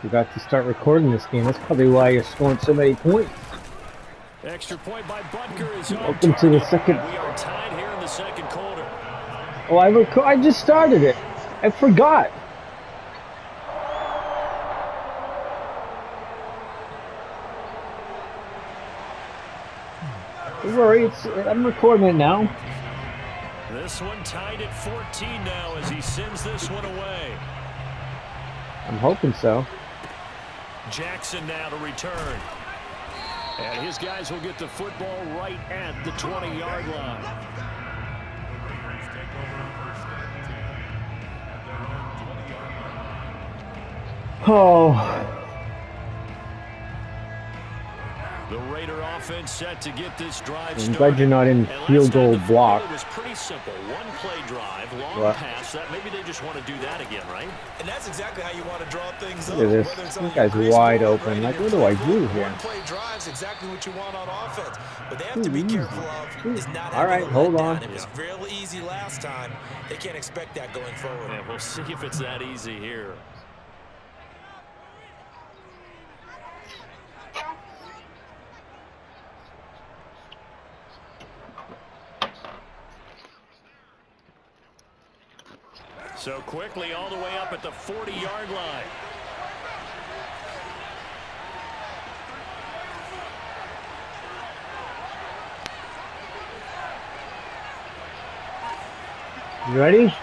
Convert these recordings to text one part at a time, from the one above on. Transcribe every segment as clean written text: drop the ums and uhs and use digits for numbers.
Forgot to start recording this game. That's probably why you're scoring so many points. Extra point by Butker is on Welcome to the second. We are tied here in the second quarter. Oh, I just started it. I forgot. Don't worry, I'm recording it now. This one tied at 14 now as he sends this one away. I'm hoping so. Jackson now to return. And his guys will get the football right at the 20-yard line. Oh. The Raider offense set to get this drive started. I'm glad you're not in field goal block. It was pretty simple. One play drive, long pass. That maybe they just want to do that again, right? And that's exactly how you want to draw things up. Look at this. This guy's wide open. Like, what do I do here? One play drives exactly what you want on offense. But they have to be careful of is not all right, hold on. It was real easy last time. They can't expect that going forward. Yeah, we'll see if it's that easy here. So quickly all the way up at the 40-yard line. You ready?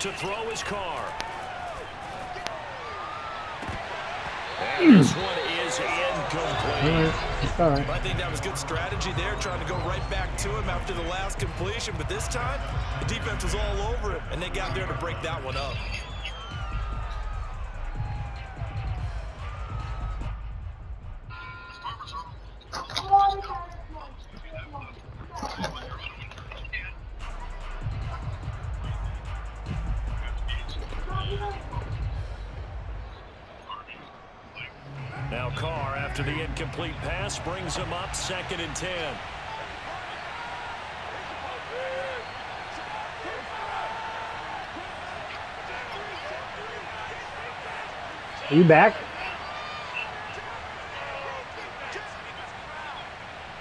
To throw his car. And this one is incomplete. All right. I think that was good strategy there, trying to go right back to him after the last completion. But this time, the defense was all over it, and they got there to break that one up. Now Carr, after the incomplete pass, brings him up 2nd and 10. Are you back?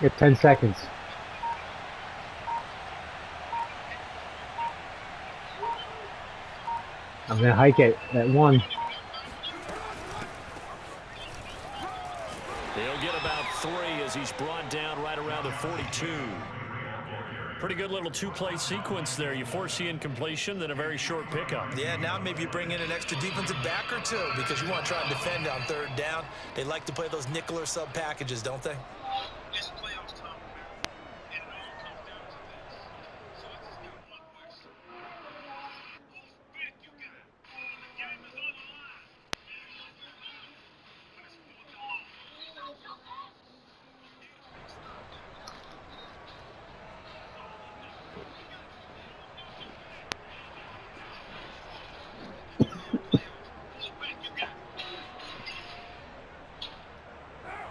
You have 10 seconds. I'm going to hike it at 1. He'll get about 3 as he's brought down right around the 42. Pretty good little two-play sequence there. You force the incompletion, then a very short pickup. Yeah, now maybe you bring in an extra defensive back or two because you want to try and defend on 3rd down. They like to play those nickel or sub packages, don't they?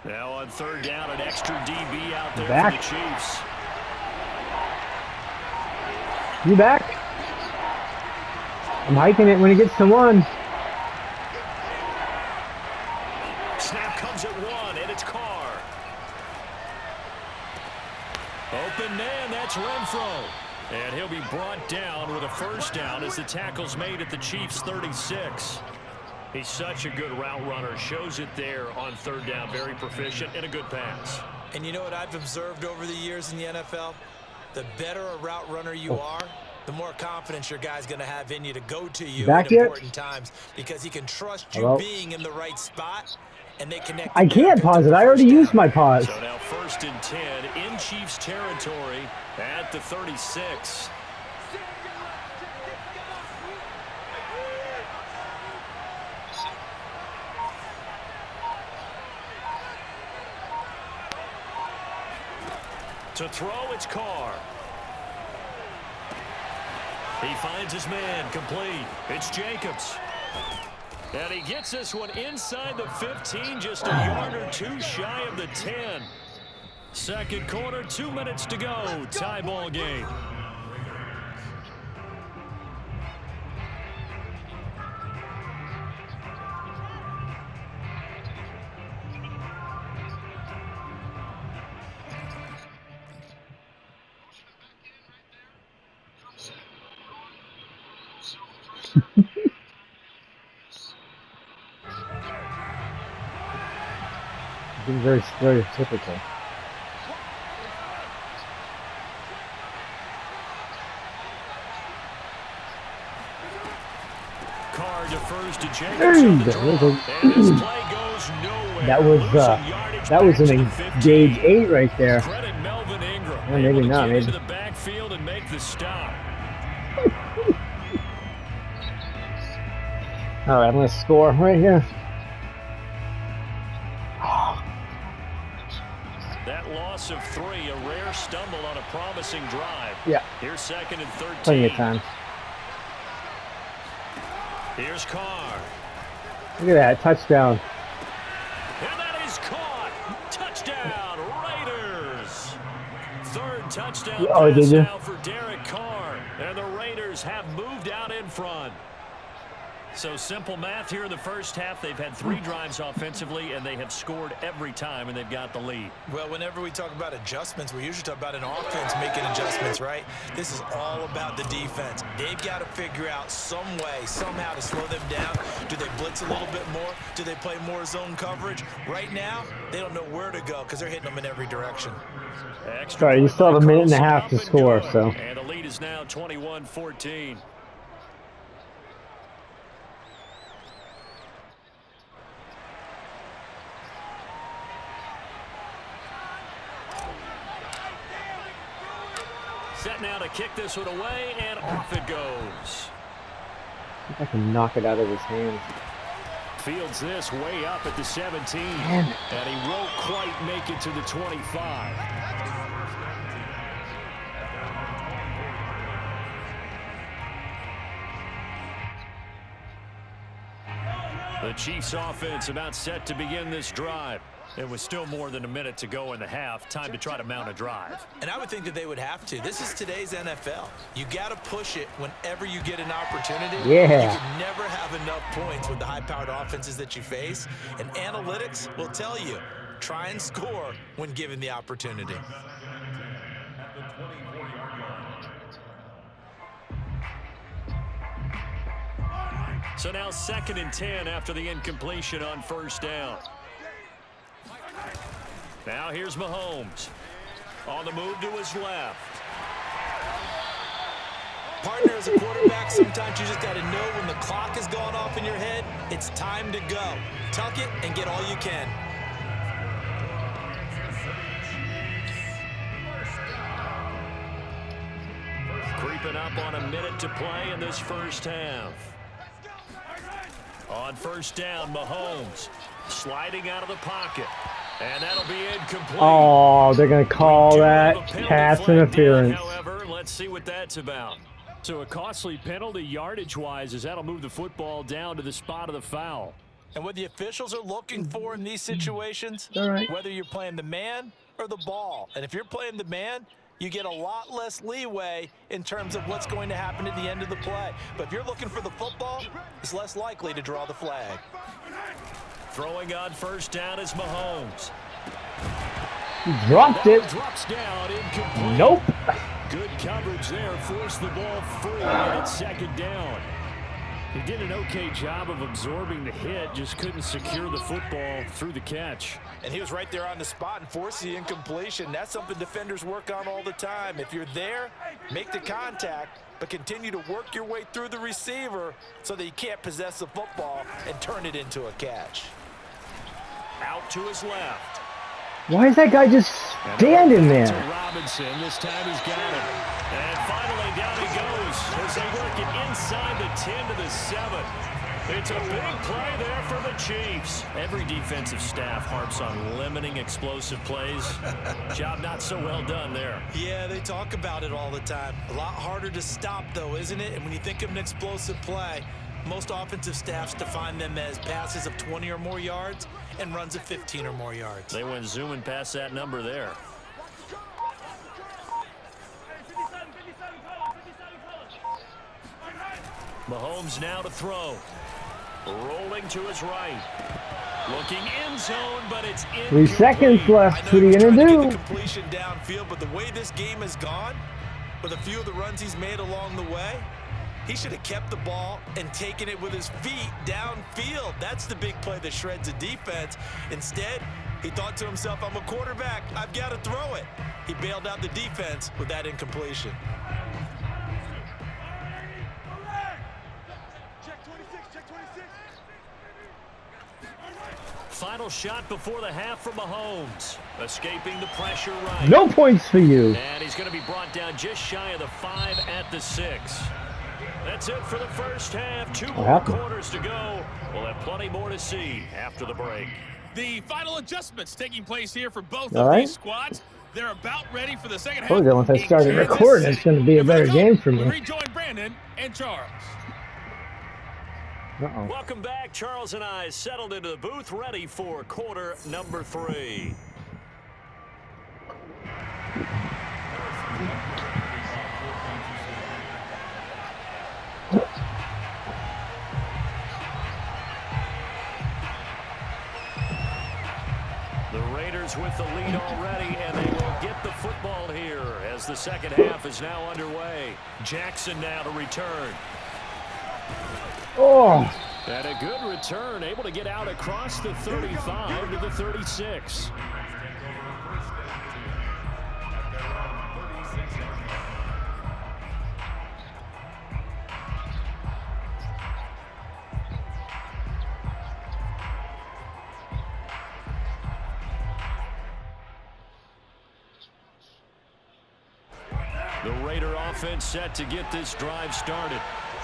Now on 3rd down, an extra DB out there back. for the Chiefs. You back? I'm hiking it when it gets to 1. Snap comes at 1, and it's Carr. Open man, that's Renfro. And he'll be brought down with a 1st down as the tackle's made at the Chiefs' 36. He's such a good route runner. Shows it there on 3rd down. Very proficient and a good pass. And you know what I've observed over the years in the NFL? The better a route runner you are, the more confidence your guy's going to have in you to go to you Back at yet? important times because he can trust you Hello? being in the right spot, and they connect. I can't pause it. I already used my pause. So now 1st and 10 in Chiefs territory at the 36. To throw, it's Carr. He finds his man, complete. It's Jacobs. And he gets this one inside the 15, just a yard or 2 shy of the 10. Second quarter, 2 minutes to go. Tie ball game. Being very stereotypical. Carr defers to Jacobs There on you the go. draw. And this play goes nowhere. That was an Losing yardage back to the engage 15. 8 right there. Credit Melvin Ingram. Yeah, maybe able to not, get maybe. into the backfield and make the stop. All right, I'm gonna score right here. That loss of 3, a rare stumble on a promising drive. Yeah. Here's 2nd and 13. Plenty of time. Here's Carr. Look at that touchdown. And that is caught. Touchdown, Raiders. 3rd touchdown Oh, pass did you? now for Derek Carr. And the Raiders have moved out in front. So simple math here in the first half. They've had 3 drives offensively, and they have scored every time, and they've got the lead. Well, whenever we talk about adjustments, we usually talk about an offense making adjustments, right? This is all about the defense. They've got to figure out some way, somehow to slow them down. Do they blitz a little bit more? Do they play more zone coverage? Right now, they don't know where to go because they're hitting them in every direction. Sorry, you still have a minute and a half to score, so. And the lead is now 21-14. Set now to kick this one away, and off it goes. I think I can knock it out of his hands. Fields this way up at the 17. Damn it. And he won't quite make it to the 25. The Chiefs offense about set to begin this drive. It was still more than a minute to go in the half. Time to try to mount a drive. And I would think that they would have to. This is today's NFL. You got to push it whenever you get an opportunity. Yeah. You can never have enough points with the high-powered offenses that you face. And analytics will tell you, try and score when given the opportunity. So now 2nd and 10 after the incompletion on 1st down. Now here's Mahomes. On the move to his left. Partner, as a quarterback, sometimes you just got to know when the clock has gone off in your head, it's time to go. Tuck it and get all you can. Creeping up on a minute to play in this first half. On 1st down, Mahomes sliding out of the pocket. And that'll be incomplete. Oh, they're going to call that pass interference. However, let's see what that's about. So a costly penalty yardage-wise as that'll move the football down to the spot of the foul. And what the officials are looking for in these situations, All right. whether you're playing the man or the ball. And if you're playing the man, you get a lot less leeway in terms of what's going to happen at the end of the play. But if you're looking for the football, it's less likely to draw the flag. Throwing on 1st down is Mahomes. He dropped it. Drops down, incomplete. Nope. Good coverage there, forced the ball free, and it's 2nd down. He did an okay job of absorbing the hit, just couldn't secure the football through the catch. And he was right there on the spot and forced the incompletion. That's something defenders work on all the time. If you're there, make the contact, but continue to work your way through the receiver so that you can't possess the football and turn it into a catch. Out to his left. Why is that guy just standing there? To Robinson. This time he's got it. And finally down he goes as they work it inside the 10 to the 7. It's a big play there for the Chiefs. Every defensive staff harps on limiting explosive plays. Job not so well done there. Yeah, they talk about it all the time. A lot harder to stop, though, isn't it? And when you think of an explosive play, most offensive staffs define them as passes of 20 or more yards and runs of 15 or more yards. They went zooming past that number there. Mahomes now to throw. Rolling to his right. Looking end zone, but it's incomplete. 3 seconds left. What are you going to do? Completion downfield, but the way this game has gone, with a few of the runs he's made along the way, He should have kept the ball and taken it with his feet downfield. That's the big play that shreds the defense. Instead, he thought to himself, I'm a quarterback. I've got to throw it. He bailed out the defense with that incompletion. Final shot before the half from Mahomes. Escaping the pressure right. No points for you. And he's going to be brought down just shy of the 5 at the 6. That's it for the first half. 2 more quarters to go. We'll have plenty more to see after the break. The final adjustments taking place here for both of these squads. They're about ready for the second half. Once I started recording, it's going to be a better game for me. Rejoin Brandon and Charles. Welcome back. Charles and I settled into the booth, ready for quarter number 3. The Raiders with the lead already, and they will get the football here as the second half is now underway. Jackson now to return. Oh. And a good return, able to get out across the 35 to the 36. The Raider offense set to get this drive started.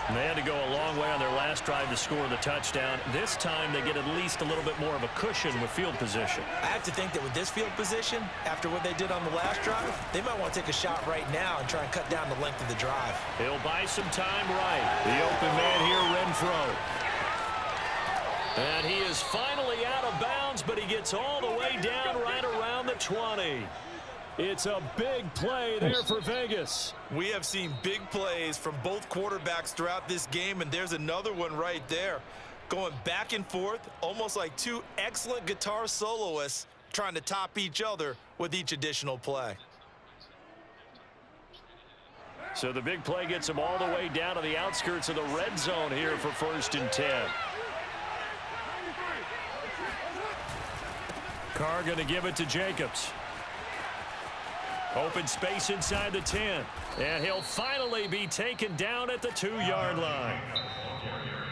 And they had to go a long way on their last drive to score the touchdown. This time they get at least a little bit more of a cushion with field position. I have to think that with this field position, after what they did on the last drive, they might want to take a shot right now and try and cut down the length of the drive. He'll buy some time right. The open man here, Renfro. And he is finally out of bounds, but he gets all the way down right around the 20. It's a big play there for Vegas. We have seen big plays from both quarterbacks throughout this game, and there's another one right there. Going back and forth, almost like two excellent guitar soloists trying to top each other with each additional play. So the big play gets him all the way down to the outskirts of the red zone here for 1st and 10. Carr going to give it to Jacobs. Open space inside the 10. And he'll finally be taken down at the 2-yard line.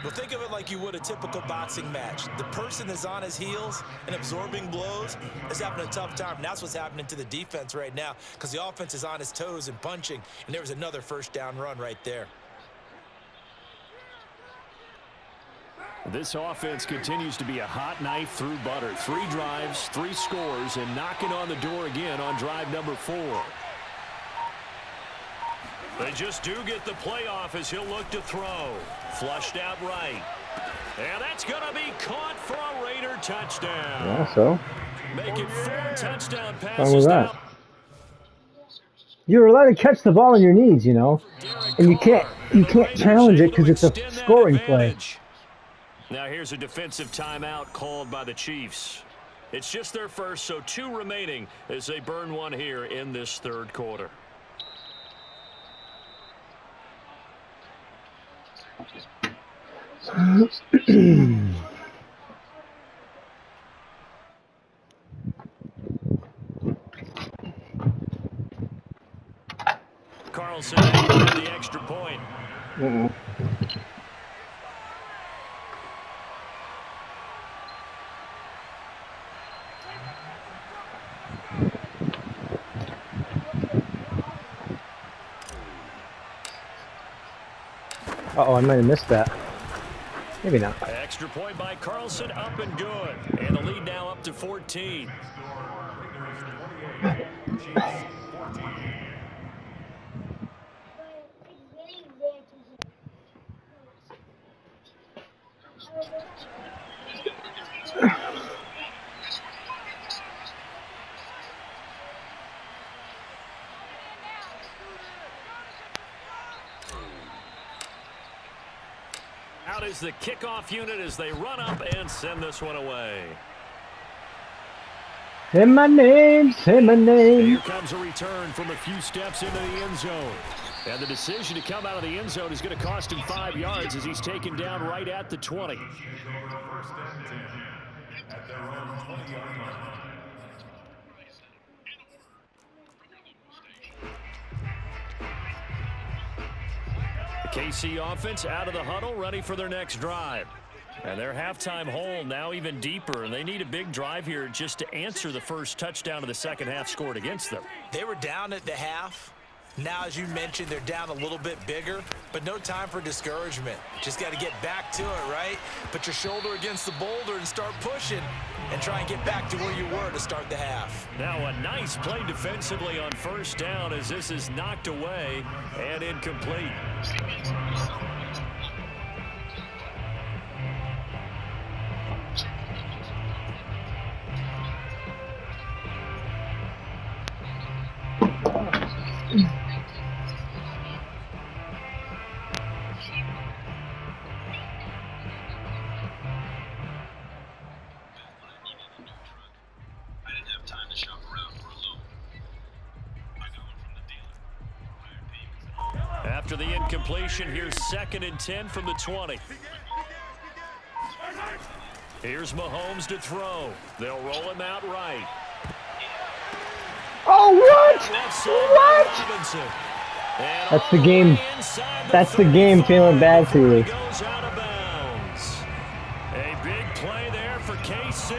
Well, think of it like you would a typical boxing match. The person is on his heels and absorbing blows is having a tough time. And that's what's happening to the defense right now because the offense is on his toes and punching. And there was another first down run right there. This offense continues to be a hot knife through butter. 3 drives, 3 scores, and knocking on the door again on drive number 4. They just do get the playoff as he'll look to throw. Flushed out right. And that's going to be caught for a Raider touchdown. Yeah, so. Making 4 touchdown How passes was that? You're allowed to catch the ball on your knees, you know, and you can't challenge it because it's a scoring play. Now here's a defensive timeout called by the Chiefs. It's just their first, so 2 remaining as they burn one here in this 3rd quarter. Carlson with the extra point. Uh-oh, I might have missed that. Maybe not. Extra point by Carlson, up and good. And the lead now up to 14. Out is the kickoff unit as they run up and send this one away. Say my name, say my name. Here comes a return from a few steps into the end zone. And the decision to come out of the end zone is going to cost him 5 yards as he's taken down right at the 20. The KC offense out of the huddle, ready for their next drive. And their halftime hole now even deeper, and they need a big drive here just to answer the first touchdown of the second half scored against them. They were down at the half. Now, as you mentioned, they're down a little bit bigger, but no time for discouragement. Just got to get back to it, right? Put your shoulder against the boulder and start pushing and try and get back to where you were to start the half. Now a nice play defensively on first down as this is knocked away and incomplete. After the incompletion, here's 2nd and 10 from the 20. Here's Mahomes to throw. They'll roll him out right. Oh, what? That's the game. That's the game feeling bad for you. Goes out of bounds. A big play there for KC.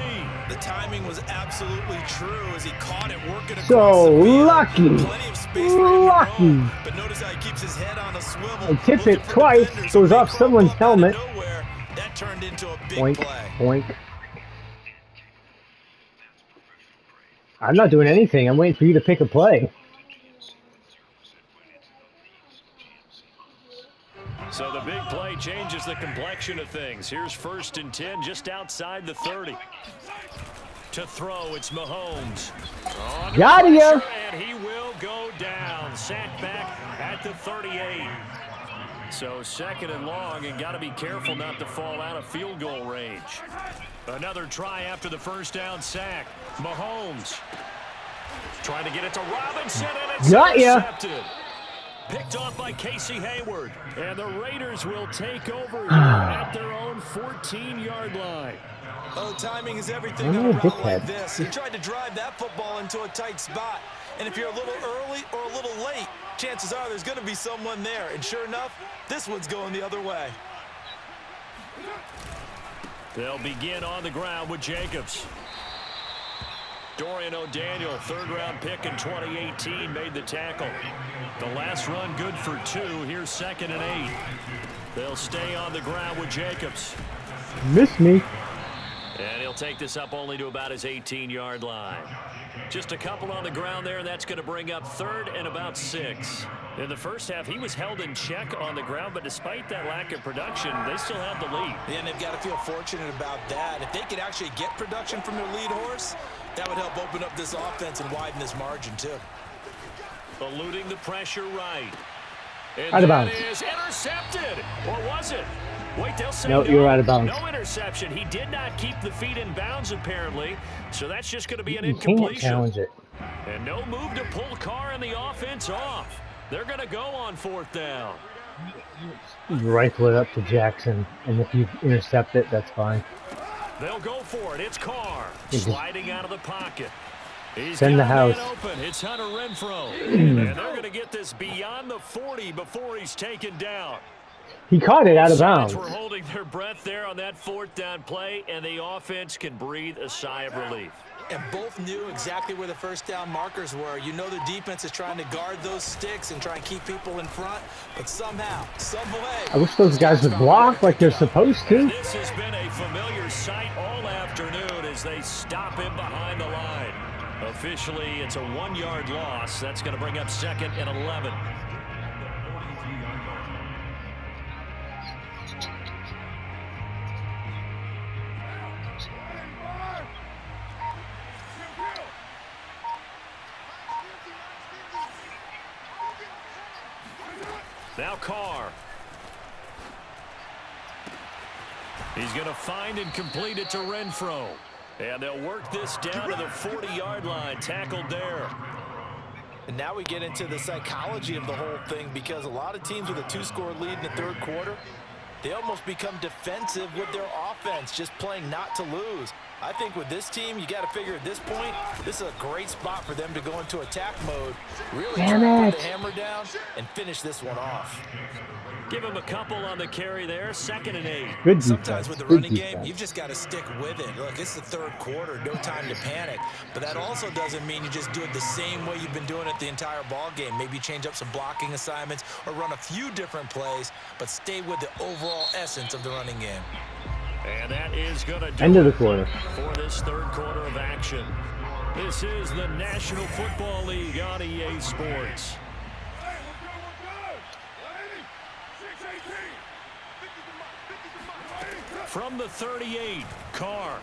The timing was absolutely true as he caught it working across So the field. lucky. Plenty of space for him to Lucky. roam, but notice how he keeps his head on a swivel. I tip Looking it for twice, defenders. goes A off big someone's crop out of helmet. nowhere. That turned into a big Boink, play. boink. I'm not doing anything. I'm waiting for you to pick a play. So the big play changes the complexion of things. Here's 1st and 10 just outside the 30. To throw, it's Mahomes. Got ya! And he will go down. Sacked back at the 38. So 2nd and long, and got to be careful not to fall out of field goal range. Another try after the first down sack. Mahomes trying to get it to Robinson, and it's intercepted. Picked off by Casey Hayward. And the Raiders will take over here at their own 14-yard line. Oh, timing is everything on a route like this. He tried to drive that football into a tight spot. And if you're a little early or a little late, chances are there's going to be someone there. And sure enough, this one's going the other way. They'll begin on the ground with Jacobs. Dorian O'Daniel, 3rd-round pick in 2018, made the tackle. The last run good for 2. Here's 2nd and 8. They'll stay on the ground with Jacobs. Miss me. And he'll take this up only to about his 18-yard line. Just a couple on the ground there, and that's going to bring up 3rd and about 6. In the first half, he was held in check on the ground, but despite that lack of production, they still have the lead. Yeah, and they've got to feel fortunate about that. If they could actually get production from their lead horse, that would help open up this offense and widen this margin, too. Eluding the pressure right. And out of bounds. That is intercepted. Or was it? Wait, they'll say no. You're out of bounds. No interception. He did not keep the feet in bounds, apparently. So that's just going to be an You incompletion. can't challenge it. And no move to pull Carr and the offense off. They're going to go on 4th down. Rifle it up to Jackson, and if you intercept it, that's fine. They'll go for it. It's Carr sliding out of the pocket. He's Send the got a man house. open. It's Hunter Renfrow. And they're going to get this beyond the 40 before he's taken down. He caught it out of bounds. We're holding their breath there on that 4th down play, and the offense can breathe a sigh of relief. And both knew exactly where the first down markers were. You know the defense is trying to guard those sticks and try and keep people in front, but somehow, some way. I wish those guys would block like they're supposed to. And this has been a familiar sight all afternoon as they stop him behind the line. Officially, it's a 1-yard loss. That's going to bring up 2nd and 11. Now Carr. He's going to find and complete it to Renfrow. And they'll work this down to the 40-yard line. Tackled there. And now we get into the psychology of the whole thing, because a lot of teams with a 2-score lead in the third quarter, they almost become defensive with their offense, just playing not to lose. I think with this team, you got to figure at this point, this is a great spot for them to go into attack mode, really try to put the hammer down and finish this one off. Give him a couple on the carry there, 2nd and 8. Good Sometimes with the running game, you've just got to stick with it. Look, it's the third quarter, no time to panic. But that also doesn't mean you just do it the same way you've been doing it the entire ball game. Maybe change up some blocking assignments or run a few different plays, but stay with the overall essence of the running game. And that is going to do End of the it quarter for this third quarter of action. This is the National Football League on EA Sports. From the 38, Carr.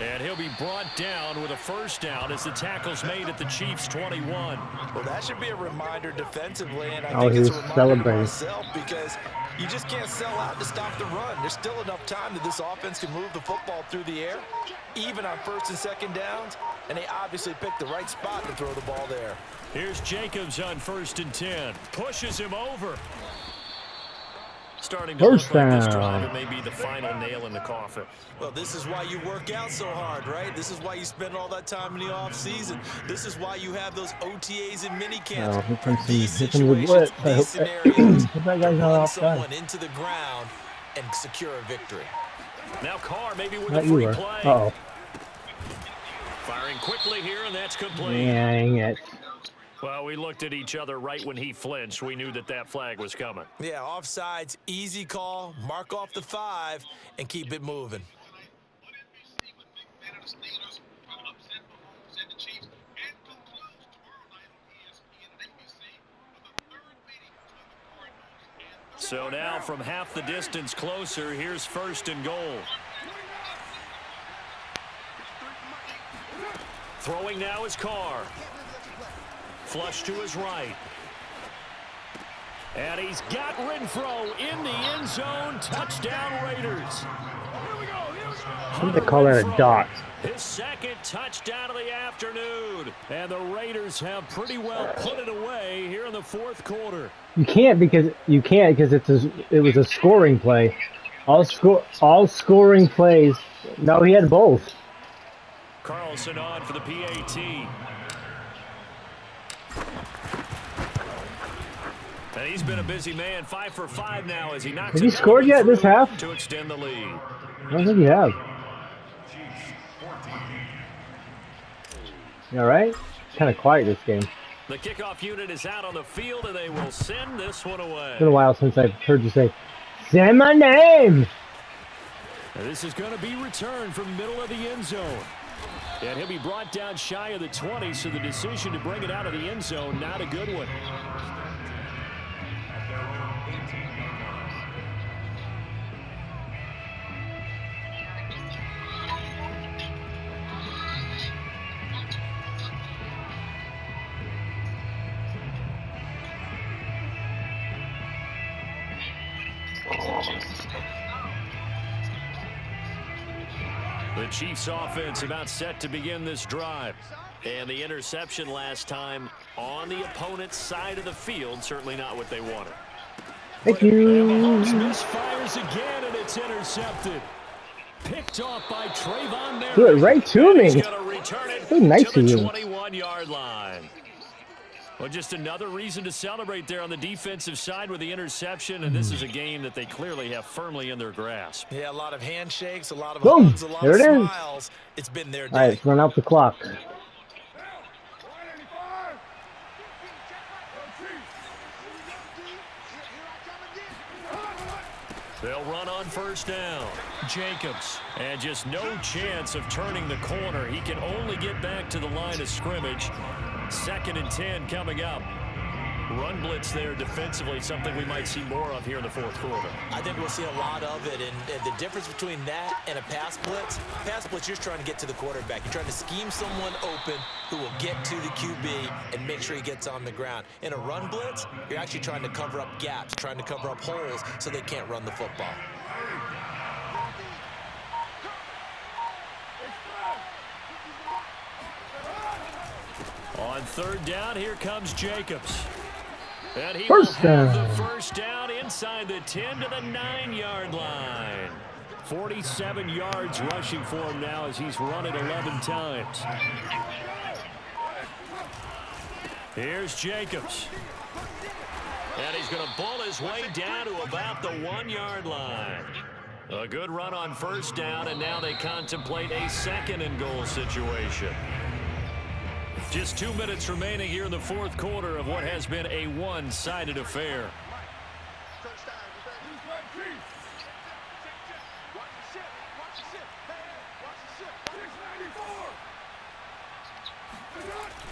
And he'll be brought down with a first down as the tackle's made at the Chiefs' 21. Well, that should be a reminder defensively, and I think it's a reminder to myself, because you just can't sell out to stop the run. There's still enough time that this offense can move the football through the air, even on 1st and 2nd downs, and they obviously picked the right spot to throw the ball there. Here's Jacobs on 1st and 10. Pushes him over. Starting to look like this drive, it may be the final nail in the coffin. Well, this is why you work out so hard, right? This is why you spend all that time in the offseason. This is why you have those OTAs and mini camps. These situations, these scenarios, run someone into the ground and secure a victory. Now Carr maybe with a free play. Firing quickly here, and that's complete. Dang it. Well, we looked at each other right when he flinched. We knew that that flag was coming. Yeah, offsides, easy call, mark off the 5, and keep it moving. So now from half the distance closer, here's 1st and goal. Throwing now is Carr. Flush to his right. And he's got Renfro in the end zone. Touchdown, Raiders. I think they call that a dot. His 2nd touchdown of the afternoon. And the Raiders have pretty well put it away here in the 4th quarter. You can't because it was a scoring play. All scoring plays. No, he had both. Carlson on for the PAT. And he's been a busy man, 5 for 5 now as he knocks it. Has he scored yet this half? To extend the lead. I don't think he has. You all right? Kind of quiet this game. The kickoff unit is out on the field, and they will send this one away. It's been a while since I've heard you say, "Say my name." And this is going to be returned from the middle of the end zone. And he'll be brought down shy of the 20, so the decision to bring it out of the end zone, not a good one. The Chiefs offense about set to begin this drive. And the interception last time on the opponent's side of the field, certainly not what they wanted. Thank you. And Mahomes misfires again, and it's intercepted. Picked off by Trayvon Merritt. Do it right to me. He's going to return it So nice to the of you. 21-yard line. Well, just another reason to celebrate there on the defensive side with the interception, and this is a game that they clearly have firmly in their grasp. Yeah, a lot of handshakes, a lot of Boom. hugs, a lot There of it is. smiles. It's been their day. All right, let's run out the clock. They'll run on first down. Jacobs. And just no chance of turning the corner. He can only get back to the line of scrimmage. 2nd and 10 coming up. Run blitz there defensively, something we might see more of here in the 4th quarter. I think we'll see a lot of it, and the difference between that and a pass blitz, you're just trying to get to the quarterback. You're trying to scheme someone open who will get to the QB and make sure he gets on the ground. In a run blitz, you're actually trying to cover up gaps, trying to cover up holes so they can't run the football. On third down, here comes Jacobs. And he First will have down. the first down inside the 10 to the 9-yard line. 47 yards rushing for him now as he's run it 11 times. Here's Jacobs. And he's going to bull his way down to about the 1-yard line. A good run on first down, and now they contemplate a second-and-goal situation. Just 2 minutes remaining here in the fourth quarter of what has been a one-sided affair.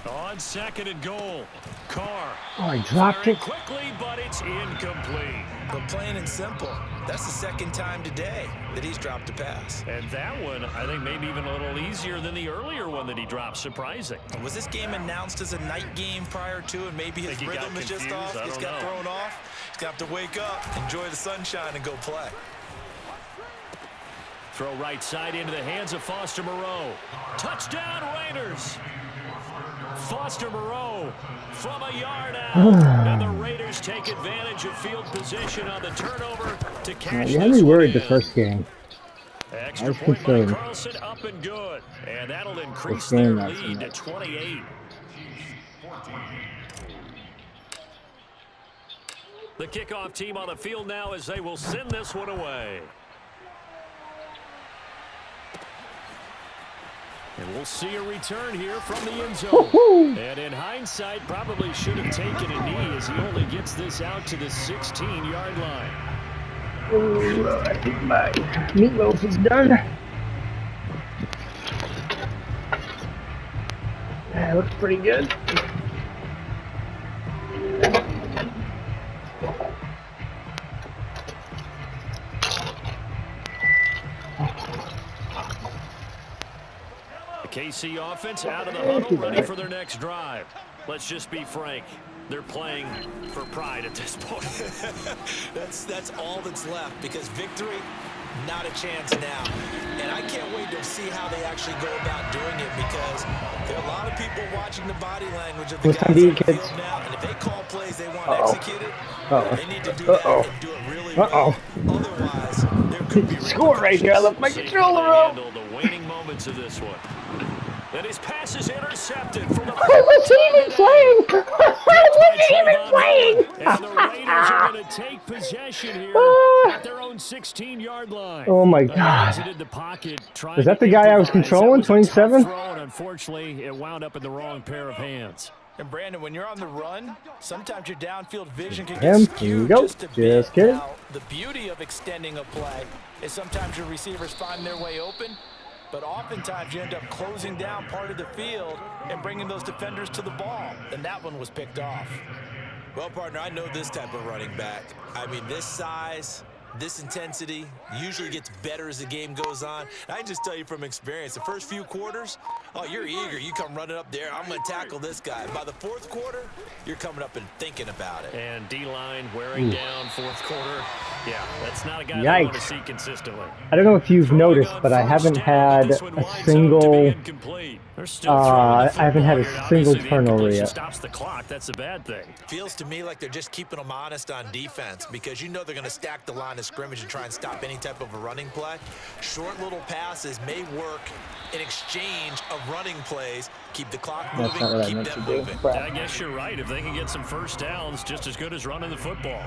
On second and goal, Carr. Oh, I dropped it. Quickly, but it's incomplete. But plain and simple, that's the second time today that he's dropped a pass. And that one, I think, maybe even a little easier than the earlier one that he dropped. Surprising. Was this game announced as a night game prior to, and maybe his rhythm is just off? He's got thrown off. He's got to wake up, enjoy the sunshine, and go play. Throw right side into the hands of Foster Moreau. Touchdown, Raiders. Foster Moreau from a yard out. And the Raiders take advantage of field position on the turnover to catch You had me this worried one the first game. Extra I was point by concerned. Carlson, up and good. And that'll increase This their game last lead to night. 28. The kickoff team on the field now as they will send this one away. And we'll see a return here from the end zone. And in hindsight, probably should have taken a knee as he only gets this out to the 16-yard line. Oh, I think my meatloaf is done. That looks pretty good. KC offense out of the huddle, ready for their next drive. Let's just be frank. They're playing for pride at this point. That's all that's left, because victory, not a chance now. And I can't wait to see how they actually go about doing it, because there are a lot of people watching the body language of the guys on the field now. And if they call plays they want executed, they need to do that and do it really well. Otherwise, there could be score right here. I left my controller up. The waning moments of this one. And his pass is intercepted from the I wasn't even playing. And the Raiders are going to take possession here at their own 16-yard line. Oh my God! Exited the pocket, Is that the guy I was controlling? 27. Unfortunately, it wound up in the wrong pair of hands. And Brandon, when you're on the run, sometimes your downfield vision can get skewed go. just a bit. Just kidding. Now, the beauty of extending a play is sometimes your receivers find their way open, but oftentimes you end up closing down part of the field and bringing those defenders to the ball, and that one was picked off. Well, partner, I know this type of running back. I mean, this size, this intensity usually gets better as the game goes on. And I can just tell you from experience, the first few quarters, oh, you're eager. You come running up there, I'm going to tackle this guy. By the fourth quarter, you're coming up and thinking about it. And D-line wearing down fourth quarter. Yeah, that's not a guy Yikes. I want to see consistently. I don't know if you've noticed, but I haven't had a single. I haven't had a single turnover yet. Stops the clock. That's a bad thing. Feels to me like they're just keeping them honest on defense, because you know they're going to stack the line of scrimmage and try and stop any type of a running play. Short little passes may work in exchange of running plays. Keep the clock moving, keep them moving. I guess you're right. If they can get some first downs, just as good as running the football.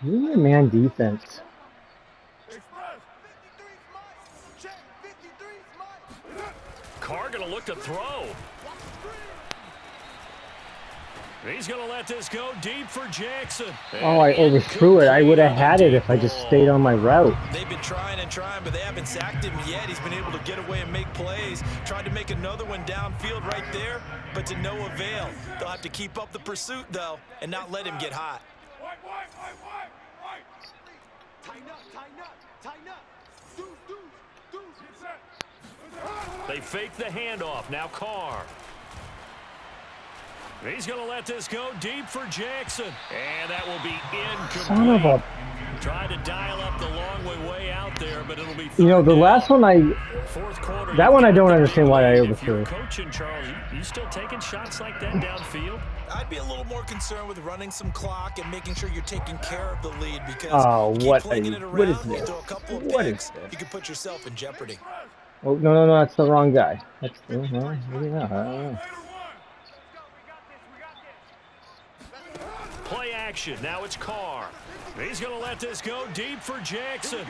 Man defense. Carr going to look to throw. He's going to let this go deep for Jackson. Oh, I overthrew it. I would have had it if I just stayed on my route. They've been trying and trying, but they haven't sacked him yet. He's been able to get away and make plays. Tried to make another one downfield right there, but to no avail. They'll have to keep up the pursuit, though, and not let him get hot. They fake the handoff. Now Carr. He's going to let this go deep for Jackson. And that will be incomplete. Son of a... Try to dial up the long way out there, but it'll be... You know, the last one fourth quarter, that one I don't understand why I overthrew. If you're coaching, Charles, you still taking shots like that downfield? I'd be a little more concerned with running some clock and making sure you're taking care of the lead because what keep flinging it around, what is you this? throw a couple of What picks, is this? you can put yourself in jeopardy. Oh, no, that's the wrong guy. That's maybe not. I don't know. Play action. Now it's Carr. He's going to let this go deep for Jackson.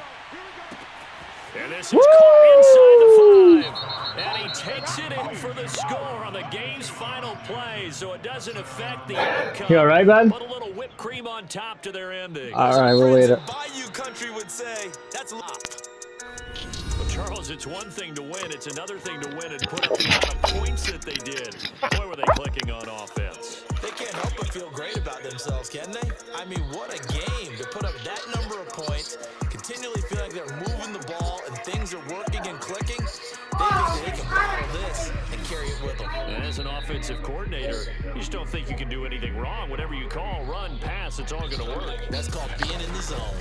And this is Carr inside the 5. And he takes it in for the score on the game's final play. So it doesn't affect the outcome. You all right, bud? Put a little whipped cream on top to their ending. All right, we'll wait. Bayou country would say that's a lot. Well, Charles, it's one thing to win. It's another thing to win and put up the amount of points that they did. Boy, were they clicking on offense. They can't help but feel great about themselves, can they? I mean, what a game to put up that number of points, continually feel like they're moving the ball and things are working and clicking. They think that they can bottle this and carry it with them. And as an offensive coordinator, you just don't think you can do anything wrong. Whatever you call, run, pass, it's all going to work. That's called being in the zone.